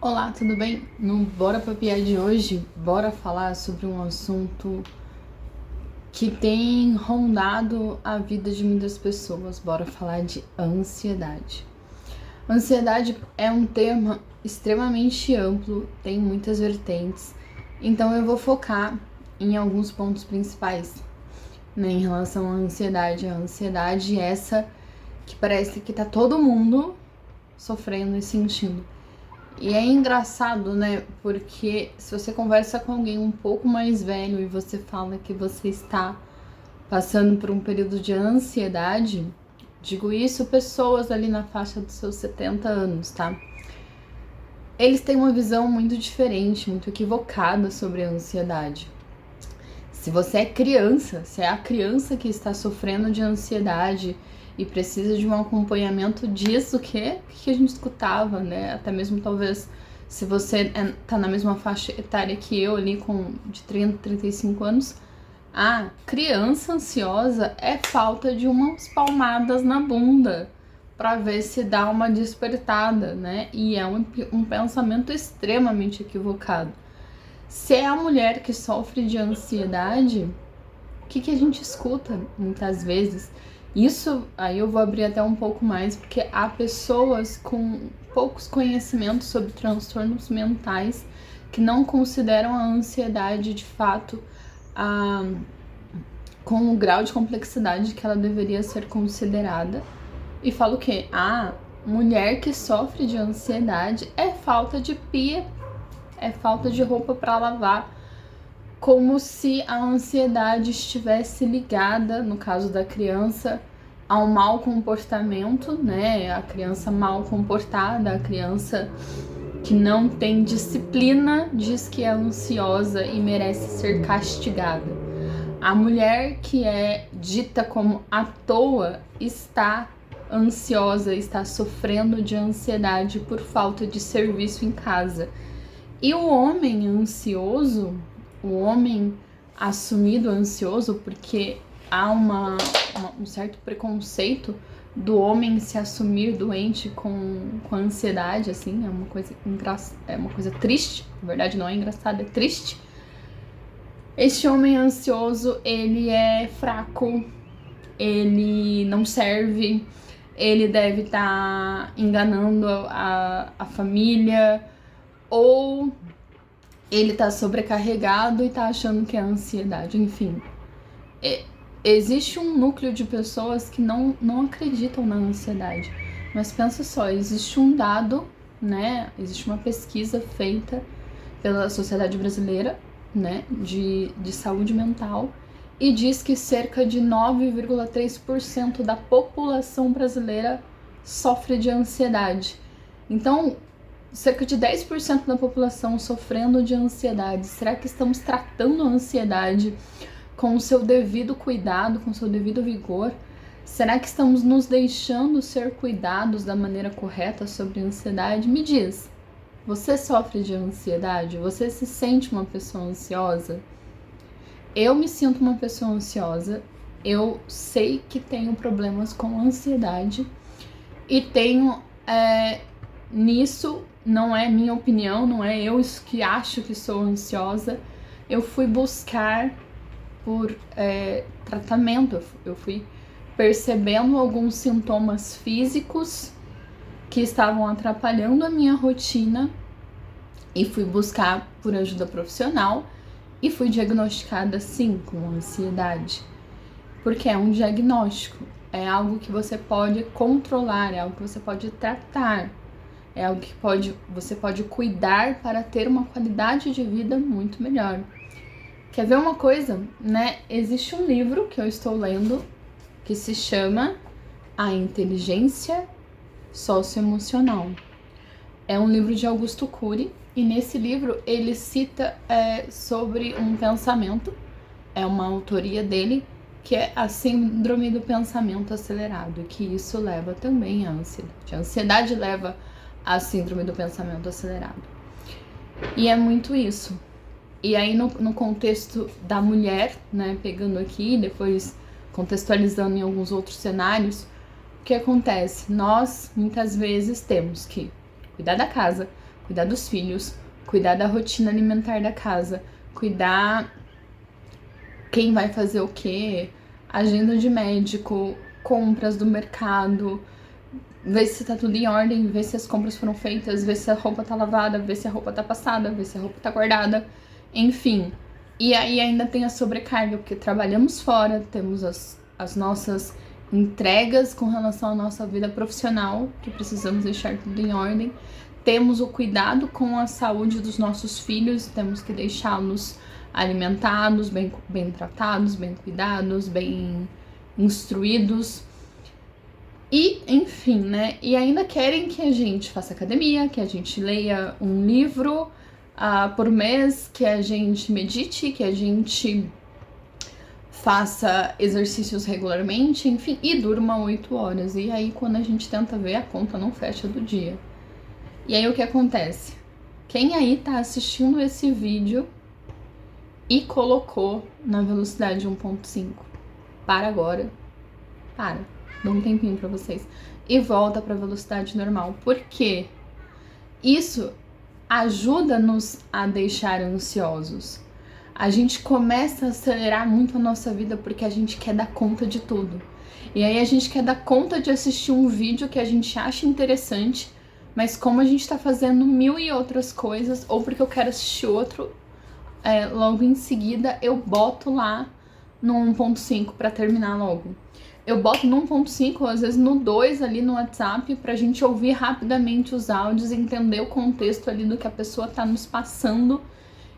Olá, tudo bem? No Bora Papiar de hoje, bora falar sobre um assunto que tem rondado a vida de muitas pessoas. Bora falar de ansiedade. Ansiedade é um tema extremamente amplo, tem muitas vertentes, então eu vou focar em alguns pontos principais, né, em relação à ansiedade. A ansiedade essa que parece que tá todo mundo sofrendo e sentindo. E é engraçado, né? Porque se você conversa com alguém um pouco mais velho e você fala que você está passando por um período de ansiedade, digo isso pessoas ali na faixa dos seus 70 anos, tá? Eles têm uma visão muito diferente, muito equivocada sobre a ansiedade. Se você é criança, se é a criança que está sofrendo de ansiedade e precisa de um acompanhamento disso, que a gente escutava, né? Até mesmo talvez se você tá na mesma faixa etária que eu ali, de 30, 35 anos, a criança ansiosa é falta de umas palmadas na bunda para ver se dá uma despertada, né? E é um pensamento extremamente equivocado. Se é a mulher que sofre de ansiedade, o que a gente escuta muitas vezes? Isso aí eu vou abrir até um pouco mais, porque há pessoas com poucos conhecimentos sobre transtornos mentais que não consideram a ansiedade de fato com o grau de complexidade que ela deveria ser considerada. E falo o quê? Mulher que sofre de ansiedade é falta de pia, é falta de roupa para lavar, como se a ansiedade estivesse ligada, no caso da criança, ao mau comportamento, né? A criança mal comportada, a criança que não tem disciplina, diz que é ansiosa e merece ser castigada. A mulher que é dita como à toa está ansiosa, está sofrendo de ansiedade por falta de serviço em casa. E o homem ansioso, o homem assumido ansioso, porque há um certo preconceito do homem se assumir doente com ansiedade, assim, é uma coisa triste, na verdade não é engraçado, é triste. Este homem ansioso, ele é fraco, ele não serve, ele deve estar enganando a família, ou ele tá sobrecarregado e tá achando que é ansiedade. Enfim, existe um núcleo de pessoas que não acreditam na ansiedade. Mas pensa só, existe um dado, né? Existe uma pesquisa feita pela Sociedade Brasileira, né, de saúde mental, e diz que cerca de 9,3% da população brasileira sofre de ansiedade. Então, cerca de 10% da população sofrendo de ansiedade. Será que estamos tratando a ansiedade com o seu devido cuidado, com o seu devido vigor? Será que estamos nos deixando ser cuidados da maneira correta sobre a ansiedade? Me diz, você sofre de ansiedade? Você se sente uma pessoa ansiosa? Eu me sinto uma pessoa ansiosa. Eu sei que tenho problemas com ansiedade e tenho nisso. Não é minha opinião, não é eu que acho que sou ansiosa. Eu fui buscar por tratamento, eu fui percebendo alguns sintomas físicos que estavam atrapalhando a minha rotina e fui buscar por ajuda profissional e fui diagnosticada sim com ansiedade, porque é um diagnóstico, é algo que você pode controlar, é algo que você pode tratar. É algo que você pode cuidar para ter uma qualidade de vida muito melhor. Quer ver uma coisa, né? Existe um livro que eu estou lendo que se chama A Inteligência Socioemocional. É um livro de Augusto Cury e nesse livro ele cita sobre um pensamento, é uma autoria dele, que é a síndrome do pensamento acelerado, e que isso leva também à ansiedade. A ansiedade leva a síndrome do pensamento acelerado. E é muito isso. E aí no contexto da mulher, né, pegando aqui, depois contextualizando em alguns outros cenários, o que acontece? Nós, muitas vezes, temos que cuidar da casa, cuidar dos filhos, cuidar da rotina alimentar da casa, cuidar quem vai fazer o quê, agenda de médico, compras do mercado, ver se tá tudo em ordem, ver se as compras foram feitas, ver se a roupa tá lavada, ver se a roupa tá passada, ver se a roupa tá guardada, enfim. E aí ainda tem a sobrecarga, porque trabalhamos fora, temos as nossas entregas com relação à nossa vida profissional, que precisamos deixar tudo em ordem. Temos o cuidado com a saúde dos nossos filhos, temos que deixá-los alimentados, bem tratados, bem cuidados, bem instruídos. E, enfim, né? E ainda querem que a gente faça academia, que a gente leia um livro por mês, que a gente medite, que a gente faça exercícios regularmente, enfim, e durma 8 horas. E aí, quando a gente tenta ver, a conta não fecha do dia. E aí, o que acontece? Quem aí tá assistindo esse vídeo e colocou na velocidade 1.5? Para agora. Para. Dá um tempinho pra vocês. E volta pra velocidade normal. Por quê? Isso ajuda-nos a deixar ansiosos. A gente começa a acelerar muito a nossa vida porque a gente quer dar conta de tudo. E aí a gente quer dar conta de assistir um vídeo que a gente acha interessante, mas como a gente tá fazendo 1000 e outras coisas, ou porque eu quero assistir outro, logo em seguida eu boto lá no 1.5 pra terminar logo. Eu boto no 1.5, ou às vezes no 2 ali no WhatsApp, pra gente ouvir rapidamente os áudios, entender o contexto ali do que a pessoa tá nos passando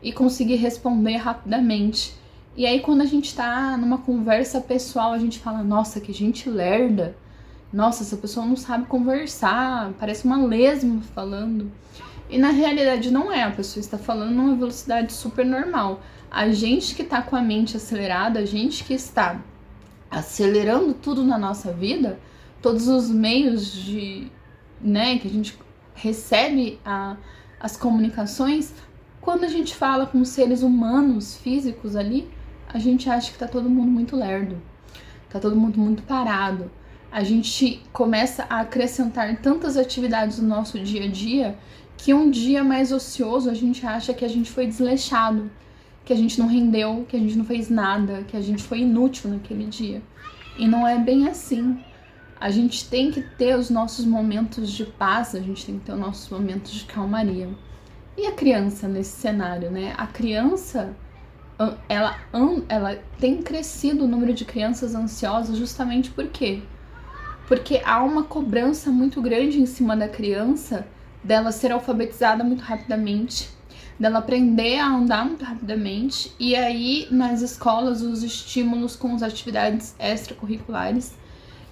e conseguir responder rapidamente. E aí quando a gente tá numa conversa pessoal, a gente fala, nossa, que gente lerda. Nossa, essa pessoa não sabe conversar, parece uma lesma falando. E na realidade não é, a pessoa está falando numa velocidade super normal. A gente que tá com a mente acelerada, a gente que está acelerando tudo na nossa vida, todos os meios de, né, que a gente recebe as comunicações, quando a gente fala com seres humanos, físicos ali, a gente acha que tá todo mundo muito lerdo, tá todo mundo muito parado. A gente começa a acrescentar tantas atividades no nosso dia a dia que um dia mais ocioso a gente acha que a gente foi desleixado, que a gente não rendeu, que a gente não fez nada, que a gente foi inútil naquele dia. E não é bem assim. A gente tem que ter os nossos momentos de paz, a gente tem que ter os nossos momentos de calmaria. E a criança nesse cenário, né? A criança, ela tem crescido o número de crianças ansiosas justamente por quê? Porque há uma cobrança muito grande em cima da criança, dela ser alfabetizada muito rapidamente, dela aprender a andar muito rapidamente, e aí nas escolas os estímulos com as atividades extracurriculares,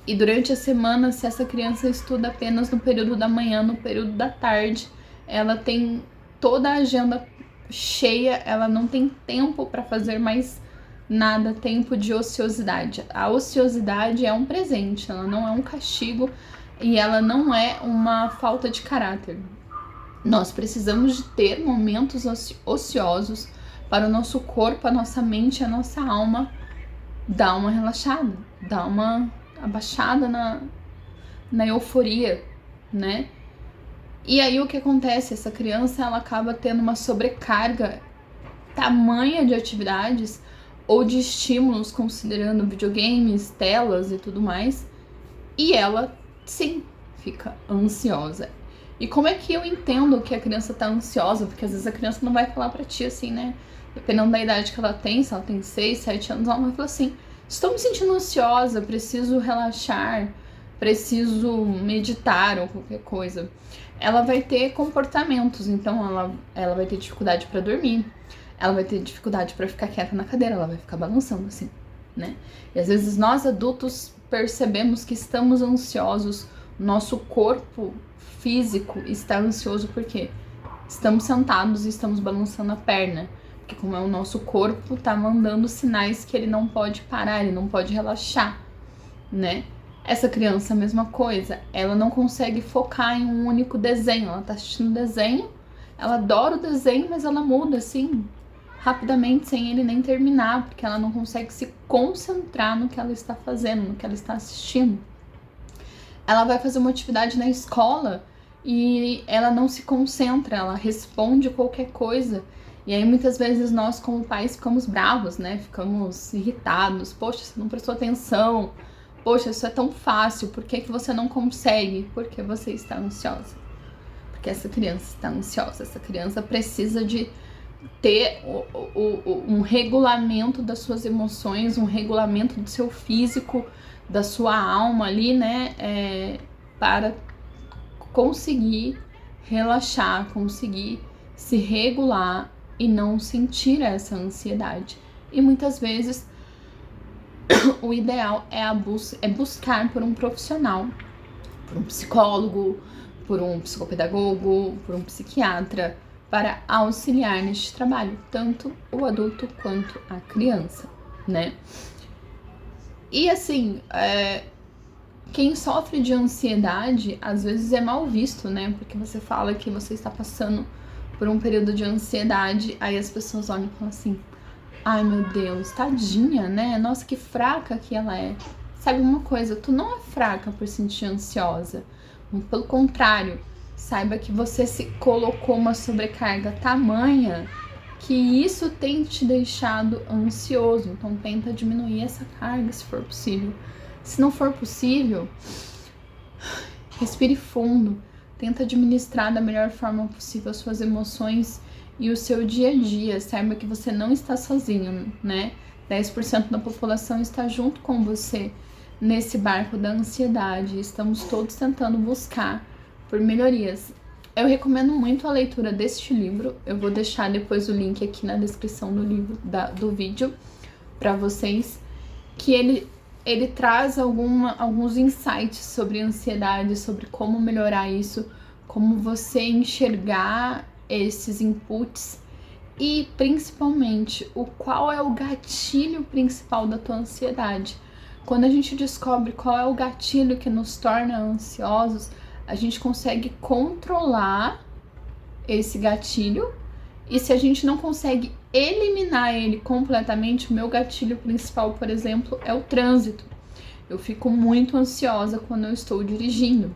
e durante a semana, se essa criança estuda apenas no período da manhã, no período da tarde, ela tem toda a agenda cheia, ela não tem tempo para fazer mais nada, tempo de ociosidade. A ociosidade é um presente, ela não é um castigo e ela não é uma falta de caráter. Nós precisamos de ter momentos ociosos para o nosso corpo, a nossa mente, a nossa alma dar uma relaxada, dar uma abaixada na euforia, né? E aí o que acontece? Essa criança, ela acaba tendo uma sobrecarga tamanha de atividades ou de estímulos, considerando videogames, telas e tudo mais, e ela, sim, fica ansiosa. E como é que eu entendo que a criança tá ansiosa? Porque às vezes a criança não vai falar pra ti assim, né? Dependendo da idade que ela tem, se ela tem 6, 7 anos, ela vai falar assim, estou me sentindo ansiosa, preciso relaxar, preciso meditar ou qualquer coisa. Ela vai ter comportamentos, então ela vai ter dificuldade para dormir, ela vai ter dificuldade para ficar quieta na cadeira, ela vai ficar balançando assim, né? E às vezes nós adultos percebemos que estamos ansiosos, nosso corpo físico está ansioso porque estamos sentados e estamos balançando a perna, porque como é o nosso corpo tá mandando sinais que ele não pode parar, ele não pode relaxar, né? Essa criança, a mesma coisa, ela não consegue focar em um único desenho, ela tá assistindo desenho, ela adora o desenho, mas ela muda assim, rapidamente, sem ele nem terminar, porque ela não consegue se concentrar no que ela está fazendo, no que ela está assistindo. Ela vai fazer uma atividade na escola e ela não se concentra, ela responde qualquer coisa. E aí muitas vezes nós como pais ficamos bravos, né? Ficamos irritados. Poxa, você não prestou atenção. Poxa, isso é tão fácil. Por que você não consegue? Porque você está ansiosa. Porque essa criança está ansiosa. Essa criança precisa de ter um regulamento das suas emoções, um regulamento do seu físico, da sua alma ali, né? Para conseguir relaxar, conseguir se regular e não sentir essa ansiedade. E muitas vezes o ideal é buscar por um profissional, por um psicólogo, por um psicopedagogo, por um psiquiatra, para auxiliar neste trabalho, tanto o adulto quanto a criança, né? E assim, quem sofre de ansiedade, às vezes é mal visto, né? Porque você fala que você está passando por um período de ansiedade, aí as pessoas olham e falam assim: ai meu Deus, tadinha, né? Nossa, que fraca que ela é. Sabe uma coisa, tu não é fraca por sentir ansiosa. Muito pelo contrário, saiba que você se colocou uma sobrecarga tamanha que isso tem te deixado ansioso. Então tenta diminuir essa carga se for possível. Se não for possível, respire fundo. Tenta administrar da melhor forma possível as suas emoções e o seu dia a dia. Saiba que você não está sozinho, né? 10% da população está junto com você nesse barco da ansiedade. Estamos todos tentando buscar por melhorias. Eu recomendo muito a leitura deste livro. Eu vou deixar depois o link aqui na descrição do livro, do vídeo, para vocês, que ele traz alguns insights sobre ansiedade, sobre como melhorar isso, como você enxergar esses inputs e, principalmente, qual é o gatilho principal da tua ansiedade. Quando a gente descobre qual é o gatilho que nos torna ansiosos, a gente consegue controlar esse gatilho. E se a gente não consegue eliminar ele completamente, o meu gatilho principal, por exemplo, é o trânsito. Eu fico muito ansiosa quando eu estou dirigindo.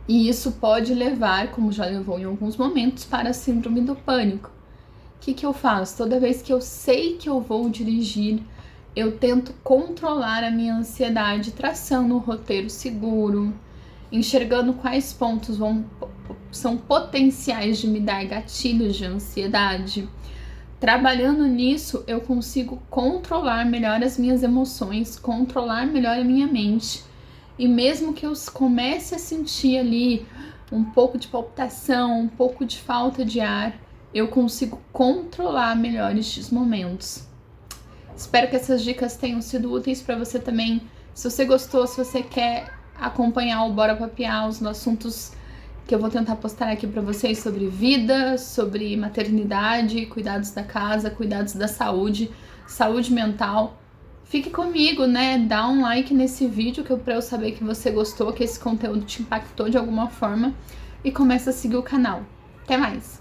E isso pode levar, como já levou em alguns momentos, para a síndrome do pânico. O que eu faço? Toda vez que eu sei que eu vou dirigir, eu tento controlar a minha ansiedade, traçando um roteiro seguro, enxergando quais pontos são potenciais de me dar gatilhos de ansiedade. Trabalhando nisso, eu consigo controlar melhor as minhas emoções, controlar melhor a minha mente. E mesmo que eu comece a sentir ali um pouco de palpitação, um pouco de falta de ar, eu consigo controlar melhor estes momentos. Espero que essas dicas tenham sido úteis para você também. Se você gostou, se você quer acompanhar o Bora Papear, os assuntos que eu vou tentar postar aqui para vocês sobre vida, sobre maternidade, cuidados da casa, cuidados da saúde, saúde mental, fique comigo, né? Dá um like nesse vídeo para eu saber que você gostou, que esse conteúdo te impactou de alguma forma e começa a seguir o canal. Até mais!